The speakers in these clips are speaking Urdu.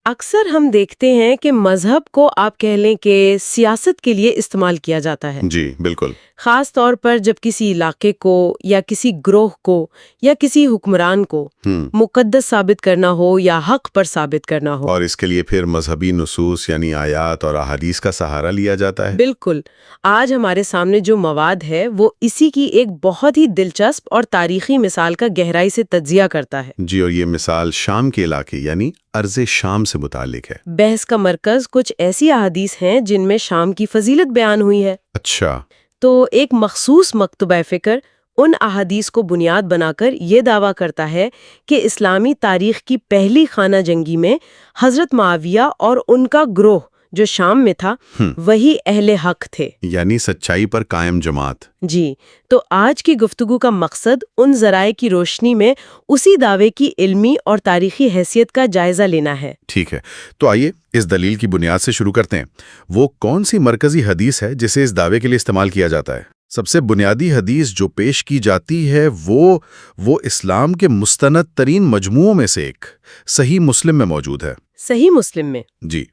اکثر ہم دیکھتے ہیں کہ مذہب کو آپ کہہ لیں کہ سیاست کے لیے استعمال کیا جاتا ہے، جی بالکل۔ خاص طور پر جب کسی علاقے کو یا کسی گروہ کو یا کسی حکمران کو مقدس ثابت کرنا ہو یا حق پر ثابت کرنا ہو۔ اور اس کے لیے پھر مذہبی نصوص یعنی آیات اور احادیث کا سہارا لیا جاتا ہے۔ بالکل۔ آج ہمارے سامنے جو مواد ہے وہ اسی کی ایک بہت ہی دلچسپ اور تاریخی مثال کا گہرائی سے تجزیہ کرتا ہے۔ جی، اور یہ مثال شام کے علاقے یعنی ارض شام سے متعلق ہے۔ بحث کا مرکز کچھ ایسی احادیث ہیں جن میں شام کی فضیلت بیان ہوئی ہے۔ اچھا۔ تو ایک مخصوص مکتبہ فکر ان احادیث کو بنیاد بنا کر یہ دعویٰ کرتا ہے کہ اسلامی تاریخ کی پہلی خانہ جنگی میں حضرت معاویہ اور ان کا گروہ جو شام میں تھا وہی اہل حق تھے، یعنی سچائی پر قائم جماعت۔ جی۔ تو آج کی گفتگو کا مقصد ان ذرائع کی روشنی میں اسی دعوے کی علمی اور تاریخی حیثیت کا جائزہ لینا ہے۔ ٹھیک ہے، تو آئیے اس دلیل کی بنیاد سے شروع کرتے ہیں۔ وہ کون سی مرکزی حدیث ہے جسے اس دعوے کے لیے استعمال کیا جاتا ہے؟ سب سے بنیادی حدیث جو پیش کی جاتی ہے وہ اسلام کے مستند ترین مجموعوں میں سے ایک صحیح مسلم میں موجود ہے۔ صحیح مسلم میں؟ جی۔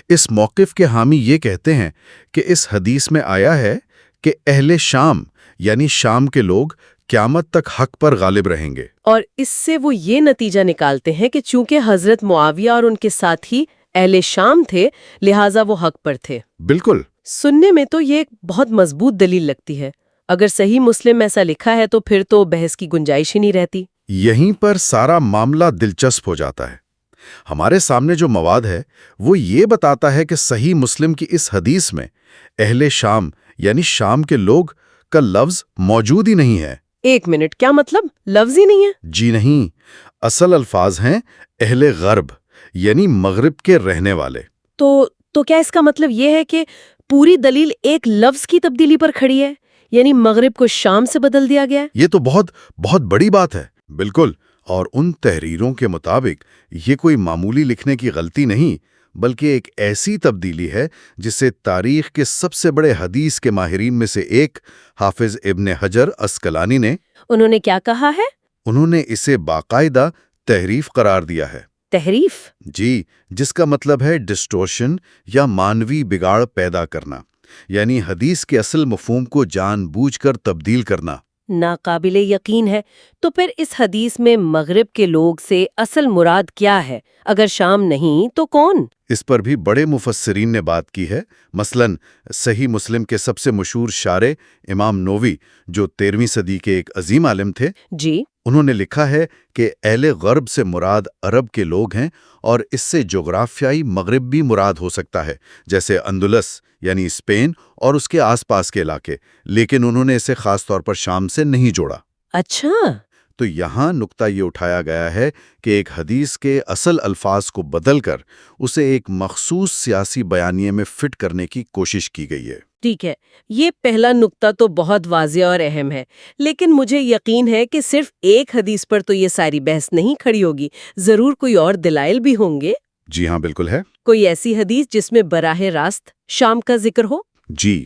اس موقف کے حامی یہ کہتے ہیں کہ اس حدیث میں آیا ہے کہ اہل شام یعنی شام کے لوگ قیامت تک حق پر غالب رہیں گے، اور اس سے وہ یہ نتیجہ نکالتے ہیں کہ چونکہ حضرت معاویہ اور ان کے ساتھی اہل شام تھے لہٰذا وہ حق پر تھے۔ بالکل۔ سننے میں تو یہ ایک بہت مضبوط دلیل لگتی ہے۔ اگر صحیح مسلم ایسا لکھا ہے تو پھر تو بحث کی گنجائش ہی نہیں رہتی۔ یہیں پر سارا معاملہ دلچسپ ہو جاتا ہے۔ ہمارے سامنے جو مواد ہے وہ یہ بتاتا ہے کہ صحیح مسلم کی اس حدیث میں اہل شام یعنی شام کے لوگ کا لفظ موجود ہی نہیں ہے۔ ایک منٹ، کیا مطلب؟ لفظ ہی نہیں ہے؟ جی نہیں، اصل الفاظ ہیں اہل غرب یعنی مغرب کے رہنے والے۔ تو کیا اس کا مطلب یہ ہے کہ پوری دلیل ایک لفظ کی تبدیلی پر کھڑی ہے، یعنی مغرب کو شام سے بدل دیا گیا ہے؟ یہ تو بہت بڑی بات ہے۔ بالکل، اور ان تحریروں کے مطابق یہ کوئی معمولی لکھنے کی غلطی نہیں بلکہ ایک ایسی تبدیلی ہے جسے تاریخ کے سب سے بڑے حدیث کے ماہرین میں سے ایک حافظ ابن حجر عسقلانی نے انہوں نے کیا کہا ہے؟ انہوں نے اسے باقاعدہ تحریف قرار دیا ہے۔ تحریف؟ جی، جس کا مطلب ہے ڈسٹورشن یا مانوی بگاڑ پیدا کرنا، یعنی حدیث کے اصل مفہوم کو جان بوجھ کر تبدیل کرنا۔ ناقابل یقین ہے۔ تو پھر اس حدیث میں مغرب کے لوگ سے اصل مراد کیا ہے؟ اگر شام نہیں تو کون؟ اس پر بھی بڑے مفسرین نے بات کی ہے۔ مثلاً صحیح مسلم کے سب سے مشہور شارح امام نووی جو 13ویں صدی کے ایک عظیم عالم تھے، جی، انہوں نے لکھا ہے کہ اہل غرب سے مراد عرب کے لوگ ہیں، اور اس سے جغرافیائی مغرب بھی مراد ہو سکتا ہے، جیسے اندلس یعنی اسپین اور اس کے آس پاس کے علاقے، لیکن انہوں نے اسے خاص طور پر شام سے نہیں جوڑا۔ اچھا۔ تو یہاں نقطہ یہ اٹھایا گیا ہے کہ ایک حدیث کے اصل الفاظ کو بدل کر اسے ایک مخصوص سیاسی بیانیے میں فٹ کرنے کی کوشش کی گئی ہے۔ ٹھیک ہے، یہ پہلا نقطہ تو بہت واضح اور اہم ہے، لیکن مجھے یقین ہے کہ صرف ایک حدیث پر تو یہ ساری بحث نہیں کھڑی ہوگی، ضرور کوئی اور دلائل بھی ہوں گے۔ جی ہاں، بالکل ہے۔ کوئی ایسی حدیث جس میں براہ راست شام کا ذکر ہو؟ جی،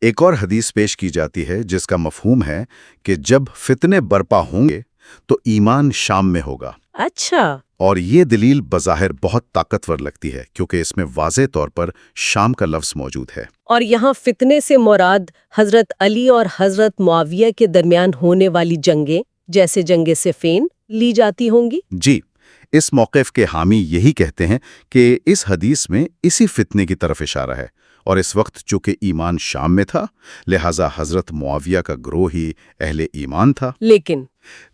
ایک اور حدیث پیش کی جاتی ہے جس کا مفہوم ہے کہ جب فتنے برپا ہوں گے تو ایمان شام میں ہوگا۔ اچھا۔ اور یہ دلیل بظاہر بہت طاقتور لگتی ہے کیونکہ اس میں واضح طور پر شام کا لفظ موجود ہے۔ اور یہاں فتنے سے مراد حضرت علی اور حضرت معاویہ کے درمیان ہونے والی جنگیں جیسے جنگ صفین لی جاتی ہوں گی؟ جی، اس موقف کے حامی یہی کہتے ہیں کہ اس حدیث میں اسی فتنے کی طرف اشارہ ہے، اور اس وقت چونکہ ایمان شام میں تھا لہٰذا حضرت معاویہ کا گروہ ہی اہل ایمان تھا۔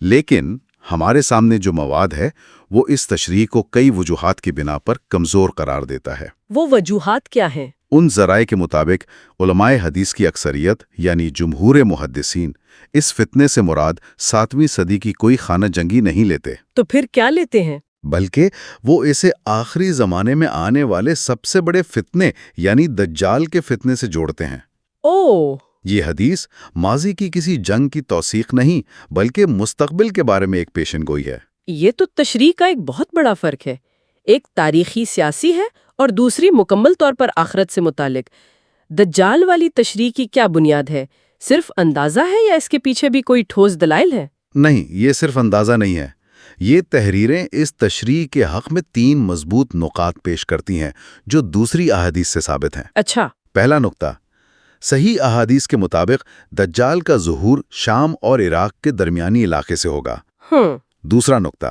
لیکن ہمارے سامنے جو مواد ہے وہ اس تشریح کو کئی وجوہات کی بنا پر کمزور قرار دیتا ہے۔ وہ وجوہات کیا ہیں؟ ان ذرائع کے مطابق علماء حدیث کی اکثریت یعنی جمہور محدثین اس فتنے سے مراد 7ویں صدی کی کوئی خانہ جنگی نہیں لیتے۔ تو پھر کیا لیتے ہیں؟ بلکہ وہ اسے آخری زمانے میں آنے والے سب سے بڑے فتنے یعنی دجال کے فتنے سے جوڑتے ہیں۔ اوہ! یہ حدیث ماضی کی کسی جنگ کی توثیق نہیں بلکہ مستقبل کے بارے میں ایک پیشن گوئی ہے۔ یہ تو تشریح کا ایک بہت بڑا فرق ہے، ایک تاریخی سیاسی ہے اور دوسری مکمل طور پر آخرت سے متعلق۔ دجال والی تشریح کی کیا بنیاد ہے؟ صرف اندازہ ہے یا اس کے پیچھے بھی کوئی ٹھوس دلائل ہے؟ نہیں، یہ صرف اندازہ نہیں ہے، یہ تحریریں اس تشریح کے حق میں 3 مضبوط نقاط پیش کرتی ہیں جو دوسری احادیث سے ثابت ہیں۔ اچھا۔ پہلا نقطہ، صحیح احادیث کے مطابق دجال کا ظہور شام اور عراق کے درمیانی علاقے سے ہوگا۔ دوسرا نقطہ،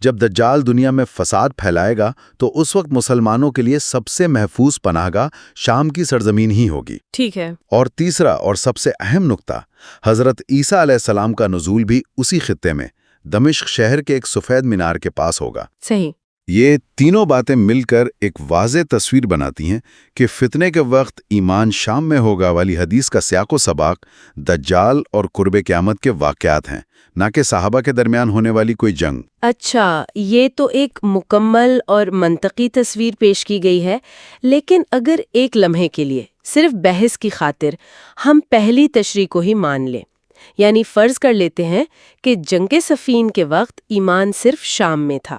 جب دجال دنیا میں فساد پھیلائے گا تو اس وقت مسلمانوں کے لیے سب سے محفوظ پناہ گاہ شام کی سرزمین ہی ہوگی۔ ٹھیک ہے۔ اور تیسرا اور سب سے اہم نقطہ، حضرت عیسیٰ علیہ السلام کا نزول بھی اسی خطے میں دمشق شہر کے ایک سفید مینار کے پاس ہوگا۔ صحیح۔ یہ تینوں باتیں مل کر ایک واضح تصویر بناتی ہیں کہ فتنے کے وقت ایمان شام میں ہوگا والی حدیث کا سیاق و سباق دجال اور قرب قیامت کے واقعات ہیں، نہ کہ صحابہ کے درمیان ہونے والی کوئی جنگ۔ اچھا، یہ تو ایک مکمل اور منطقی تصویر پیش کی گئی ہے، لیکن اگر ایک لمحے کے لیے صرف بحث کی خاطر ہم پہلی تشریح کو ہی مان لیں، یعنی فرض کر لیتے ہیں کہ جنگ صفین کے وقت ایمان صرف شام میں تھا،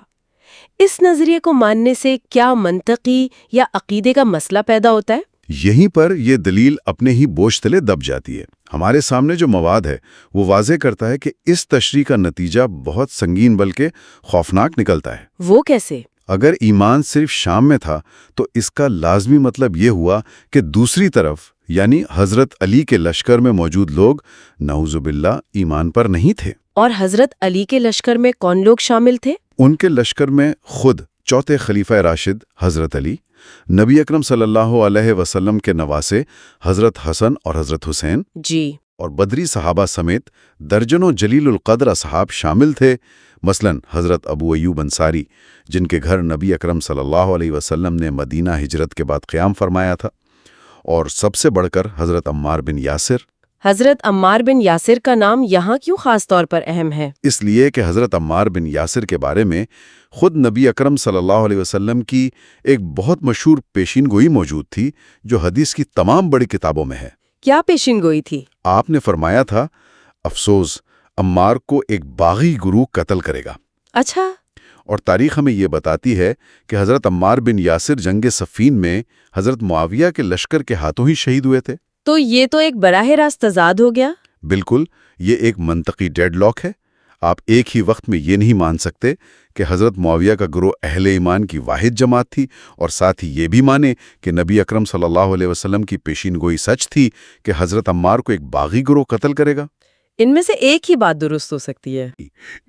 اس نظریے کو ماننے سے کیا منطقی یا عقیدے کا مسئلہ پیدا ہوتا ہے؟ یہیں پر یہ دلیل اپنے ہی بوجھ تلے دب جاتی ہے۔ ہمارے سامنے جو مواد ہے وہ واضح کرتا ہے کہ اس تشریح کا نتیجہ بہت سنگین بلکہ خوفناک نکلتا ہے۔ وہ کیسے؟ اگر ایمان صرف شام میں تھا تو اس کا لازمی مطلب یہ ہوا کہ دوسری طرف یعنی حضرت علی کے لشکر میں موجود لوگ نعوذ باللہ ایمان پر نہیں تھے۔ اور حضرت علی کے لشکر میں کون لوگ شامل تھے؟ ان کے لشکر میں خود چوتھے خلیفہ راشد حضرت علی، نبی اکرم صلی اللہ علیہ وسلم کے نواسے حضرت حسن اور حضرت حسین، جی، اور بدری صحابہ سمیت درجنوں جلیل القدر اصحاب شامل تھے، مثلا حضرت ابو ایوب انصاری جن کے گھر نبی اکرم صلی اللہ علیہ وسلم نے مدینہ ہجرت کے بعد قیام فرمایا تھا، اور سب سے بڑھ کر حضرت عمار بن یاسر۔ حضرت عمار بن یاسر کا نام یہاں کیوں خاص طور پر اہم ہے؟ اس لیے کہ حضرت عمار بن یاسر کے بارے میں خود نبی اکرم صلی اللہ علیہ وسلم کی ایک بہت مشہور پیشین گوئی موجود تھی جو حدیث کی تمام بڑی کتابوں میں ہے۔ کیا پیشین گوئی تھی؟ آپ نے فرمایا تھا، افسوس عمار کو ایک باغی گروہ قتل کرے گا۔ اچھا۔ اور تاریخ ہمیں یہ بتاتی ہے کہ حضرت عمار بن یاسر جنگ صفین میں حضرت معاویہ کے لشکر کے ہاتھوں ہی شہید ہوئے تھے۔ تو یہ تو ایک براہ راست تضاد ہو گیا۔ بالکل، یہ ایک منطقی ڈیڈ لاک ہے۔ آپ ایک ہی وقت میں یہ نہیں مان سکتے کہ حضرت معاویہ کا گروہ اہل ایمان کی واحد جماعت تھی اور ساتھ ہی یہ بھی مانے کہ نبی اکرم صلی اللہ علیہ وسلم کی پیشین گوئی سچ تھی کہ حضرت عمار کو ایک باغی گروہ قتل کرے گا۔ ان میں سے ایک ہی بات درست ہو سکتی ہے۔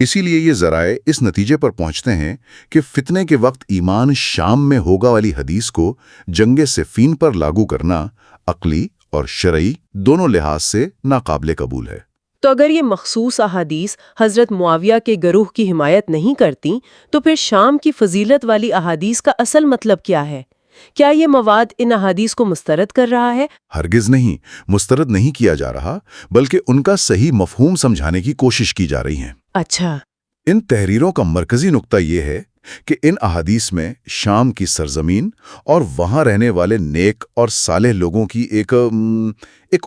اسی لیے یہ ذرائع اس نتیجے پر پہنچتے ہیں کہ فتنے کے وقت ایمان شام میں ہوگا والی حدیث کو جنگ صفین پر لاگو کرنا عقلی اور شرعی دونوں لحاظ سے ناقابل قبول ہے۔ تو اگر یہ مخصوص احادیث حضرت معاویہ کے گروہ کی حمایت نہیں کرتی تو پھر شام کی فضیلت والی احادیث کا اصل مطلب کیا ہے؟ کیا یہ مواد ان احادیث کو مسترد کر رہا ہے؟ ہرگز نہیں، مسترد نہیں کیا جا رہا، بلکہ ان کا صحیح مفہوم سمجھانے کی کوشش کی جا رہی ہے۔ اچھا۔ ان تحریروں کا مرکزی نقطہ یہ ہے کہ ان احادیث میں شام کی سرزمین اور وہاں رہنے والے نیک اور صالح لوگوں کی ایک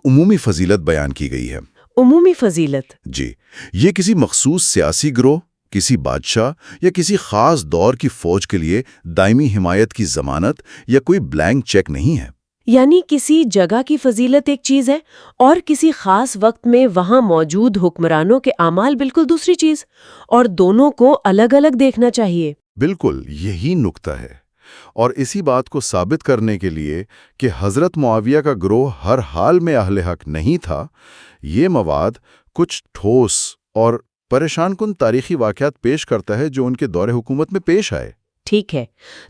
عمومی فضیلت بیان کی گئی ہے۔ عمومی فضیلت؟ جی، یہ کسی مخصوص سیاسی گروہ، کسی بادشاہ یا کسی خاص دور کی فوج کے لیے دائمی حمایت کی ضمانت یا کوئی بلینک چیک نہیں ہے۔ یعنی کسی جگہ کی فضیلت ایک چیز ہے اور کسی خاص وقت میں وہاں موجود حکمرانوں کے اعمال بالکل دوسری چیز، اور دونوں کو الگ الگ دیکھنا چاہیے۔ بالکل یہی نقطہ ہے، اور اسی بات کو ثابت کرنے کے لیے کہ حضرت معاویہ کا گروہ ہر حال میں اہل حق نہیں تھا، یہ مواد کچھ ٹھوس اور پریشان کن تاریخی واقعات پیش کرتا ہے جو ان کے دور حکومت میں پیش آئے۔ ٹھیک ہے،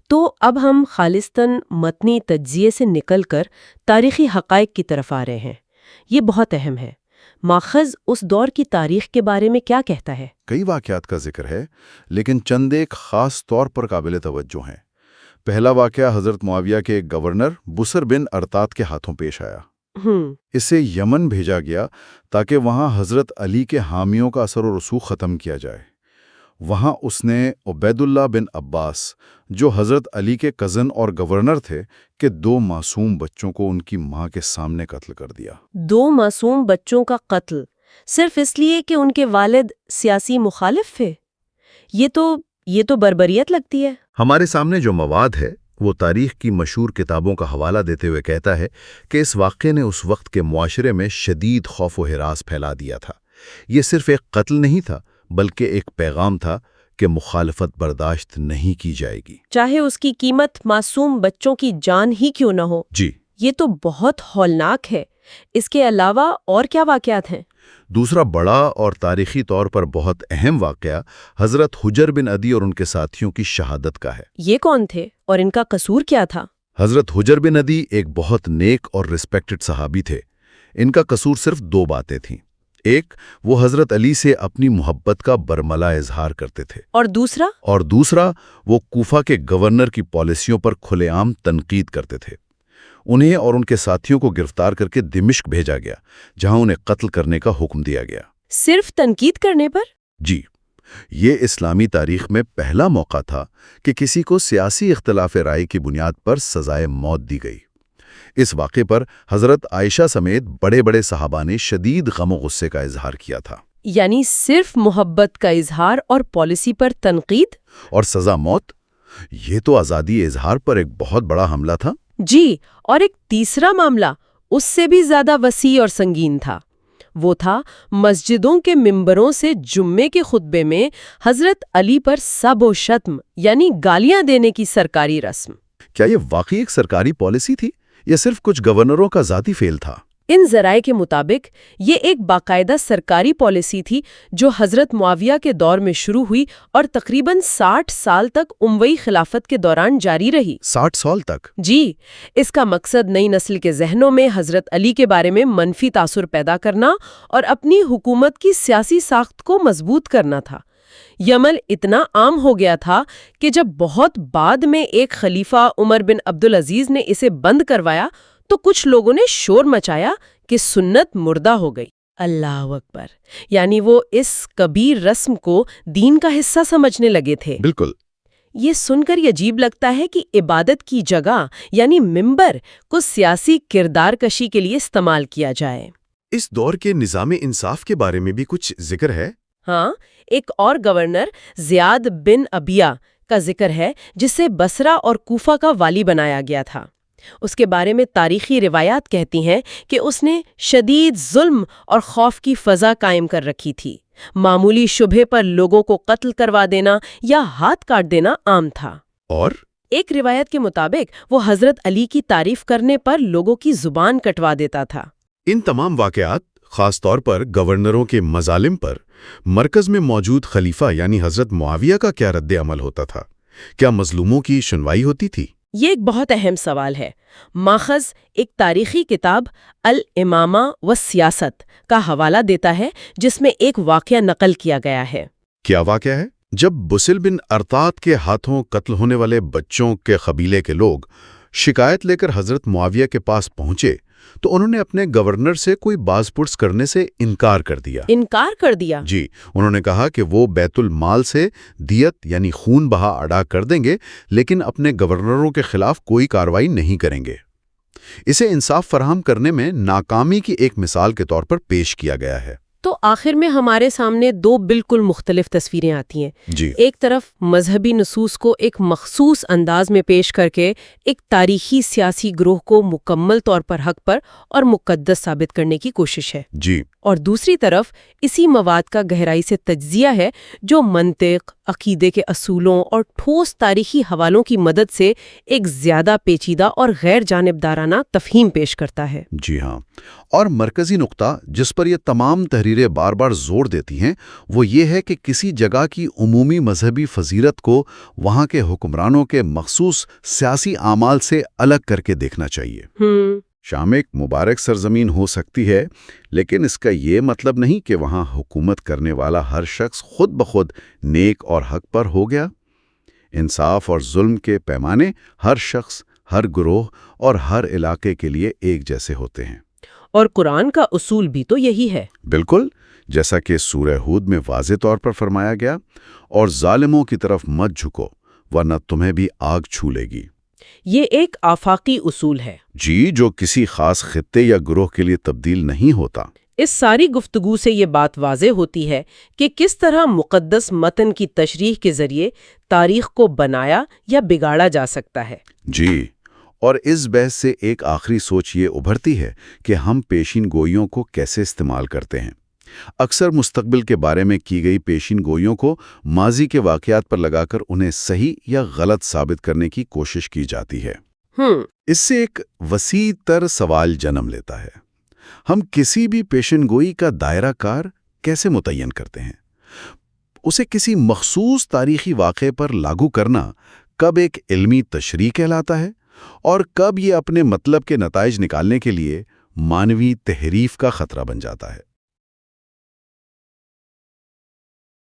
تو اب ہم خالصتاً متنی تجزیے سے نکل کر تاریخی حقائق کی طرف آ رہے ہیں۔ یہ بہت اہم ہے۔ ماخذ اس دور کی تاریخ کے بارے میں کیا کہتا ہے؟ کئی واقعات کا ذکر ہے، لیکن چند ایک خاص طور پر قابل توجہ ہیں۔ پہلا واقعہ حضرت معاویہ کے ایک گورنر بسر بن ارطات کے ہاتھوں پیش آیا۔ اسے یمن بھیجا گیا تاکہ وہاں حضرت علی کے حامیوں کا اثر و رسوخ ختم کیا جائے۔ وہاں اس نے عبید اللہ بن عباس، جو حضرت علی کے کزن اور گورنر تھے، کہ 2 معصوم بچوں کو ان کی ماں کے سامنے قتل کر دیا۔ 2 معصوم بچوں کا قتل صرف اس لیے کہ ان کے والد سیاسی مخالف تھے؟ یہ تو بربریت لگتی ہے۔ ہمارے سامنے جو مواد ہے وہ تاریخ کی مشہور کتابوں کا حوالہ دیتے ہوئے کہتا ہے کہ اس واقعے نے اس وقت کے معاشرے میں شدید خوف و ہراس پھیلا دیا تھا۔ یہ صرف ایک قتل نہیں تھا، بلکہ ایک پیغام تھا کہ مخالفت برداشت نہیں کی جائے گی، چاہے اس کی قیمت معصوم بچوں کی جان ہی کیوں نہ ہو۔ جی۔ یہ تو بہت ہولناک ہے۔ اس کے علاوہ اور کیا واقعات ہیں؟ دوسرا بڑا اور تاریخی طور پر بہت اہم واقعہ حضرت حجر بن عدی اور ان کے ساتھیوں کی شہادت کا ہے۔ یہ کون تھے اور ان کا قصور کیا تھا؟ حضرت حجر بن عدی ایک بہت نیک اور ریسپیکٹڈ صحابی تھے۔ ان کا قصور صرف 2 باتیں تھیں۔ ایک، وہ حضرت علی سے اپنی محبت کا برملا اظہار کرتے تھے، اور دوسرا وہ کوفہ کے گورنر کی پالیسیوں پر کھلے عام تنقید کرتے تھے۔ انہیں اور ان کے ساتھیوں کو گرفتار کر کے دمشق بھیجا گیا، جہاں انہیں قتل کرنے کا حکم دیا گیا۔ صرف تنقید کرنے پر؟ جی، یہ اسلامی تاریخ میں پہلا موقع تھا کہ کسی کو سیاسی اختلاف رائے کی بنیاد پر سزائے موت دی گئی۔ اس واقعے پر حضرت عائشہ سمیت بڑے بڑے صحابہ نے شدید غم و غصے کا اظہار کیا تھا۔ یعنی صرف محبت کا اظہار اور پالیسی پر تنقید اور سزا موت، یہ تو آزادی اظہار پر ایک بہت بڑا حملہ تھا۔ جی، اور ایک تیسرا معاملہ اس سے بھی زیادہ وسیع اور سنگین تھا۔ وہ تھا مسجدوں کے ممبروں سے جمعے کے خطبے میں حضرت علی پر سب و شتم یعنی گالیاں دینے کی سرکاری رسم۔ کیا یہ واقعی ایک سرکاری پالیسی تھی یا صرف کچھ گورنروں کا ذاتی فعل تھا؟ ان ذرائع کے مطابق یہ ایک باقاعدہ سرکاری پالیسی تھی جو حضرت معاویہ کے دور میں شروع ہوئی اور تقریباً 60 سال تک اموی خلافت کے دوران جاری رہی۔ 60 سال تک؟ جی، اس کا مقصد نئی نسل کے ذہنوں میں حضرت علی کے بارے میں منفی تاثر پیدا کرنا اور اپنی حکومت کی سیاسی ساخت کو مضبوط کرنا تھا۔ یہ عمل اتنا عام ہو گیا تھا کہ جب بہت بعد میں ایک خلیفہ عمر بن عبدالعزیز نے اسے بند کروایا تو کچھ لوگوں نے شور مچایا کہ سنت مردہ ہو گئی۔ اللہ اکبر! یعنی وہ اس کبیر رسم کو دین کا حصہ سمجھنے لگے تھے۔ بالکل۔ یہ سن کر عجیب لگتا ہے کہ عبادت کی جگہ یعنی ممبر کو سیاسی کردار کشی کے لیے استعمال کیا جائے۔ اس دور کے نظام انصاف کے بارے میں بھی کچھ ذکر ہے؟ ہاں، ایک اور گورنر زیاد بن ابیہ کا ذکر ہے جسے بصرہ اور کوفہ کا والی بنایا گیا تھا۔ اس کے بارے میں تاریخی روایات کہتی ہیں کہ اس نے شدید ظلم اور خوف کی فضا قائم کر رکھی تھی۔ معمولی شبہ پر لوگوں کو قتل کروا دینا یا ہاتھ کاٹ دینا عام تھا۔ اور ایک روایت کے مطابق وہ حضرت علی کی تعریف کرنے پر لوگوں کی زبان کٹوا دیتا تھا۔ ان تمام واقعات، خاص طور پر گورنروں کے مظالم پر، مرکز میں موجود خلیفہ یعنی حضرت معاویہ کا کیا رد عمل ہوتا تھا؟ کیا مظلوموں کی سنوائی ہوتی تھی؟ یہ ایک بہت اہم سوال ہے۔ ماخذ ایک تاریخی کتاب الامامہ والسیاست کا حوالہ دیتا ہے جس میں ایک واقعہ نقل کیا گیا ہے۔ کیا واقعہ ہے؟ جب بسل بن ارطاد کے ہاتھوں قتل ہونے والے بچوں کے قبیلے کے لوگ شکایت لے کر حضرت معاویہ کے پاس پہنچے تو انہوں نے اپنے گورنر سے کوئی باز پرس کرنے سے انکار کر دیا۔ جی، انہوں نے کہا کہ وہ بیت المال سے دیت یعنی خون بہا ادا کر دیں گے لیکن اپنے گورنروں کے خلاف کوئی کارروائی نہیں کریں گے۔ اسے انصاف فراہم کرنے میں ناکامی کی ایک مثال کے طور پر پیش کیا گیا ہے۔ تو آخر میں ہمارے سامنے 2 بالکل مختلف تصویریں آتی ہیں۔ جی، ایک طرف مذہبی نصوص کو ایک مخصوص انداز میں پیش کر کے ایک تاریخی سیاسی گروہ کو مکمل طور پر حق پر اور مقدس ثابت کرنے کی کوشش ہے۔ جی، اور دوسری طرف اسی مواد کا گہرائی سے تجزیہ ہے جو منطق، عقیدے کے اصولوں اور ٹھوس تاریخی حوالوں کی مدد سے ایک زیادہ پیچیدہ اور غیر جانبدارانہ تفہیم پیش کرتا ہے۔ جی ہاں، اور مرکزی نقطہ جس پر یہ تمام تحریریں بار بار زور دیتی ہیں وہ یہ ہے کہ کسی جگہ کی عمومی مذہبی فضیلت کو وہاں کے حکمرانوں کے مخصوص سیاسی اعمال سے الگ کر کے دیکھنا چاہیے۔ شام ایک مبارک سرزمین ہو سکتی ہے لیکن اس کا یہ مطلب نہیں کہ وہاں حکومت کرنے والا ہر شخص خود بخود نیک اور حق پر ہو گیا۔ انصاف اور ظلم کے پیمانے ہر شخص، ہر گروہ اور ہر علاقے کے لیے ایک جیسے ہوتے ہیں۔ اور قرآن کا اصول بھی تو یہی ہے۔ بالکل، جیسا کہ سورہ ہود میں واضح طور پر فرمایا گیا، اور ظالموں کی طرف مت جھکو ورنہ تمہیں بھی آگ چھو لے گی۔ یہ ایک آفاقی اصول ہے۔ جی، جو کسی خاص خطے یا گروہ کے لیے تبدیل نہیں ہوتا۔ اس ساری گفتگو سے یہ بات واضح ہوتی ہے کہ کس طرح مقدس متن کی تشریح کے ذریعے تاریخ کو بنایا یا بگاڑا جا سکتا ہے۔ جی، اور اس بحث سے ایک آخری سوچ یہ ابھرتی ہے کہ ہم پیشین گوئیوں کو کیسے استعمال کرتے ہیں۔ اکثر مستقبل کے بارے میں کی گئی پیشین گوئیوں کو ماضی کے واقعات پر لگا کر انہیں صحیح یا غلط ثابت کرنے کی کوشش کی جاتی ہے۔ اس سے ایک وسیع تر سوال جنم لیتا ہے، ہم کسی بھی پیشین گوئی کا دائرہ کار کیسے متعین کرتے ہیں؟ اسے کسی مخصوص تاریخی واقعے پر لاگو کرنا کب ایک علمی تشریح کہلاتا ہے اور کب یہ اپنے مطلب کے نتائج نکالنے کے لیے مانوی تحریف کا خطرہ بن جاتا ہے؟